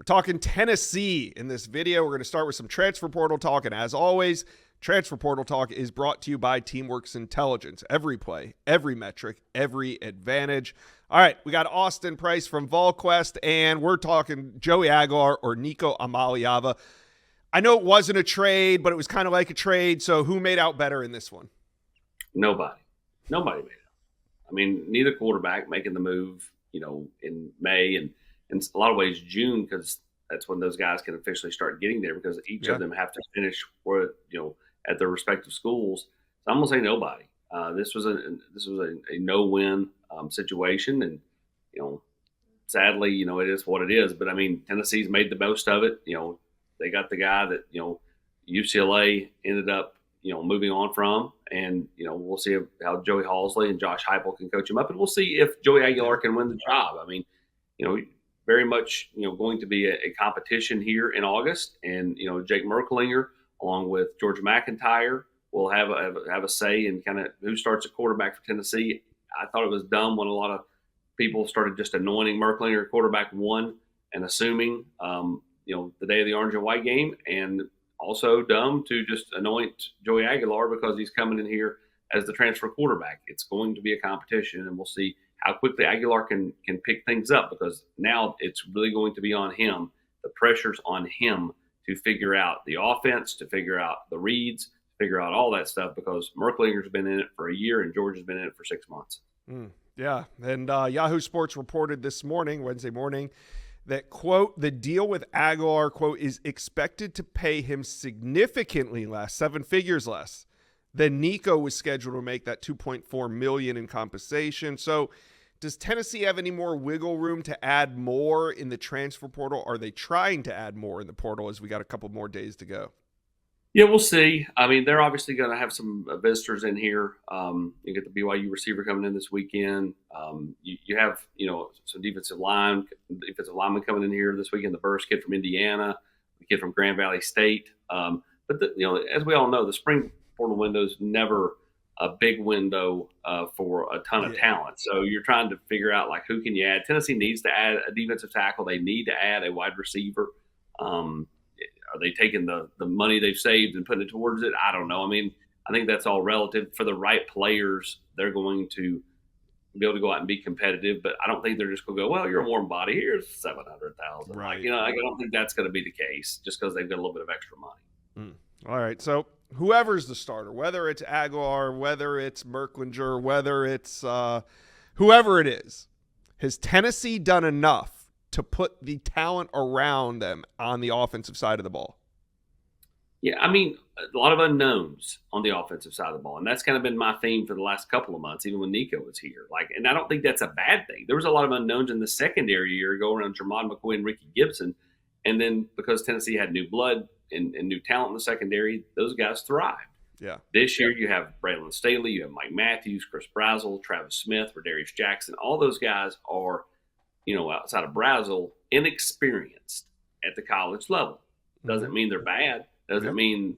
We're talking Tennessee in this video. We're going to start with some transfer portal talk. And as always, transfer portal talk is brought to you by Teamworks Intelligence. Every play, every metric, every advantage. All right, we got Austin Price from VolQuest, and we're talking Joey Aguilar or Nico Amaliava. I know it wasn't a trade, but it was kind of like a trade. So who made out better in this one? Nobody made it. I mean, neither quarterback making the move, in May and in a lot of ways June, because that's when those guys can officially start getting there, because each of them have to finish at their respective schools. So I'm gonna say nobody. This was a no-win situation, and sadly, it is what it is. But I mean, Tennessee's made the most of it. They got the guy that UCLA ended up moving on from, and we'll see how Joey Halsley and Josh Heupel can coach him up, and we'll see if Joey Aguilar can win the job. I mean, very much going to be a competition here in August, and Jake Merklinger along with George McIntyre will have a say in kind of who starts at quarterback for Tennessee. I thought it was dumb when a lot of people started just anointing Merklinger quarterback one and assuming the day of the orange and white game, and also dumb to just anoint Joey Aguilar because he's coming in here as the transfer quarterback. It's going to be a competition, and we'll see how quickly Aguilar can pick things up, because now it's really going to be on him. The pressure's on him to figure out the offense, to figure out the reads, to figure out all that stuff, because Merklinger's been in it for a year and George has been in it for 6 months. Yeah, and Yahoo Sports reported this morning, Wednesday morning, that, quote, the deal with Aguilar, quote, is expected to pay him significantly less, 7 figures less, than Nico was scheduled to make, that $2.4 million in compensation. So does Tennessee have any more wiggle room to add more in the transfer portal? Are they trying to add more in the portal as we got a couple more days to go? Yeah, we'll see. I mean, they're obviously going to have some visitors in here. You get the BYU receiver coming in this weekend. You have, some defensive linemen coming in here this weekend. The Burst kid from Indiana, the kid from Grand Valley State. But as we all know, the spring portal window is never a big window for a ton of talent. So you're trying to figure out who can you add. Tennessee needs to add a defensive tackle. They need to add a wide receiver. Are they taking the money they've saved and putting it towards it? I don't know. I mean, I think that's all relative. For the right players, they're going to be able to go out and be competitive. But I don't think they're just going to go, well, you're a warm body. Here's $700,000. Right. I don't think that's going to be the case just because they've got a little bit of extra money. All right. So whoever's the starter, whether it's Aguilar, whether it's Merklinger, whether it's whoever it is, has Tennessee done enough to put the talent around them on the offensive side of the ball? Yeah, I mean, a lot of unknowns on the offensive side of the ball, and that's kind of been my theme for the last couple of months, even when Nico was here. And I don't think that's a bad thing. There was a lot of unknowns in the secondary a year ago around Jermon McCoy and Ricky Gibson, and then because Tennessee had new blood and new talent in the secondary, those guys thrived. Yeah. This year you have Braylon Staley, you have Mike Matthews, Chris Brazzell, Travis Smith, Rodarius Jackson. All those guys are outside of Brazzell, inexperienced at the college level. Doesn't mean they're bad. Doesn't mean,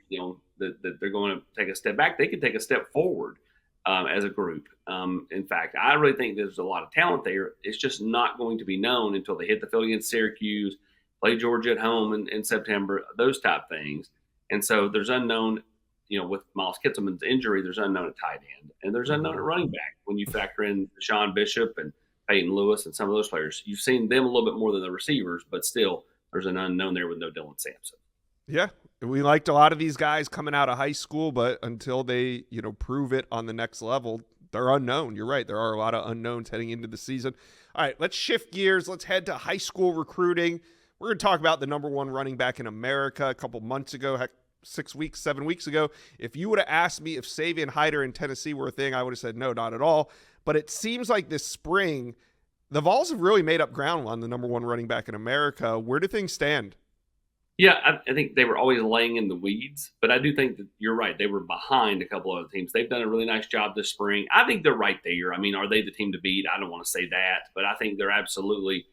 that they're going to take a step back. They can take a step forward as a group. In fact, I really think there's a lot of talent there. It's just not going to be known until they hit the field against Syracuse, play Georgia at home in September, those type things. And so there's unknown, with Miles Kitselman's injury, there's unknown at tight end. And there's unknown at running back when you factor in Sean Bishop and Peyton Lewis and some of those players. You've seen them a little bit more than the receivers, but still there's an unknown there with no Dylan Sampson. Yeah. We liked a lot of these guys coming out of high school, but until they, prove it on the next level, they're unknown. You're right. There are a lot of unknowns heading into the season. All right, let's shift gears. Let's head to high school recruiting. We're going to talk about the number one running back in America a couple months ago, 7 weeks ago. If you would have asked me if Savion Hiter in Tennessee were a thing, I would have said no, not at all. But it seems like this spring, the Vols have really made up ground on the number one running back in America. Where do things stand? Yeah, I think they were always laying in the weeds, but I do think that you're right. They were behind a couple other teams. They've done a really nice job this spring. I think they're right there. I mean, are they the team to beat? I don't want to say that, but I think they're absolutely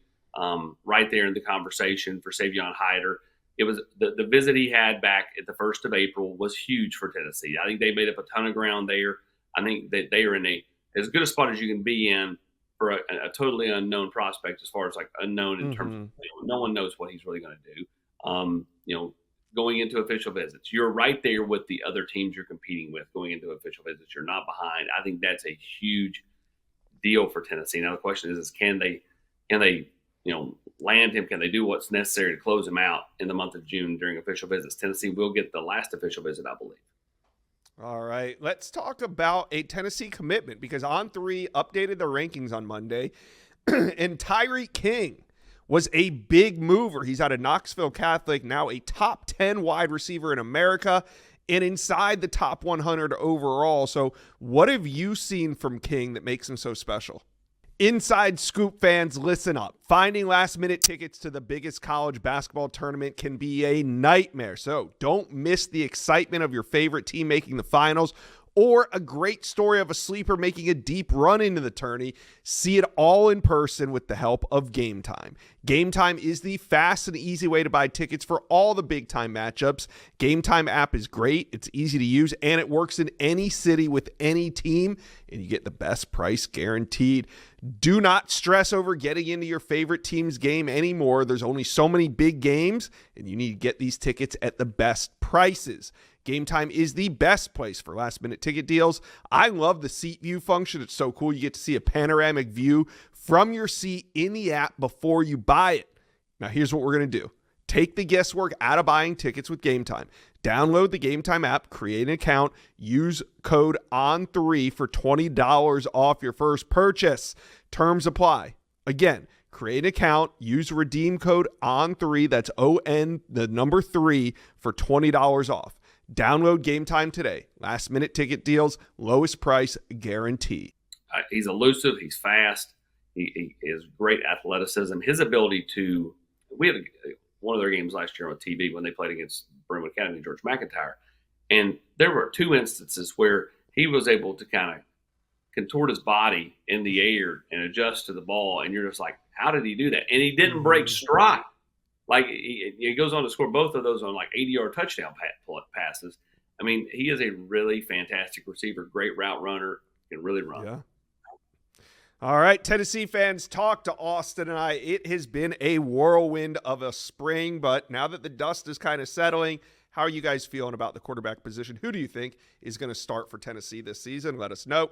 right there in the conversation for Savion Hiter. It was the visit he had back at the 1st of April was huge for Tennessee. I think they made up a ton of ground there. I think that they are in as good a spot as you can be in for a totally unknown prospect, as far as like unknown in terms of, no one knows what he's really going to do. Going into official visits, you're right there with the other teams you're competing with going into official visits. You're not behind. I think that's a huge deal for Tennessee. Now the question is can they land him? Can they do what's necessary to close him out in the month of June during official visits? Tennessee will get the last official visit, I believe. All right, let's talk about a Tennessee commitment, because On3 updated their rankings on Monday, and Tyreek King was a big mover. He's out of Knoxville Catholic, now a top 10 wide receiver in America and inside the top 100 overall. So what have you seen from King that makes him so special? Inside Scoop fans, listen up. Finding last-minute tickets to the biggest college basketball tournament can be a nightmare. So don't miss the excitement of your favorite team making the finals, or a great story of a sleeper making a deep run into the tourney. See it all in person with the help of GameTime. GameTime is the fast and easy way to buy tickets for all the big-time matchups. GameTime app is great. It's easy to use, and it works in any city with any team, and you get the best price guaranteed. Do not stress over getting into your favorite team's game anymore. There's only so many big games, and you need to get these tickets at the best prices. GameTime is the best place for last-minute ticket deals. I love the seat view function. It's so cool. You get to see a panoramic view from your seat in the app before you buy it. Now, here's what we're going to do. Take the guesswork out of buying tickets with GameTime. Download the GameTime app, create an account, use code ON3 for $20 off your first purchase. Terms apply. Again, create an account, use redeem code ON3, that's ON, the number 3, for $20 off. Download GameTime today. Last minute ticket deals, lowest price guarantee. He's elusive. He's fast. He is great athleticism. His ability to, we had one of their games last year on TV when they played against Broome Academy, George McIntyre. And there were 2 instances where he was able to kind of contort his body in the air and adjust to the ball. And you're just like, how did he do that? And he didn't break stride. Like, he goes on to score both of those on like 80-yard touchdown passes. I mean, he is a really fantastic receiver, great route runner, can really run. Yeah. All right, Tennessee fans, talk to Austin and I. It has been a whirlwind of a spring, but now that the dust is kind of settling, how are you guys feeling about the quarterback position? Who do you think is going to start for Tennessee this season? Let us know.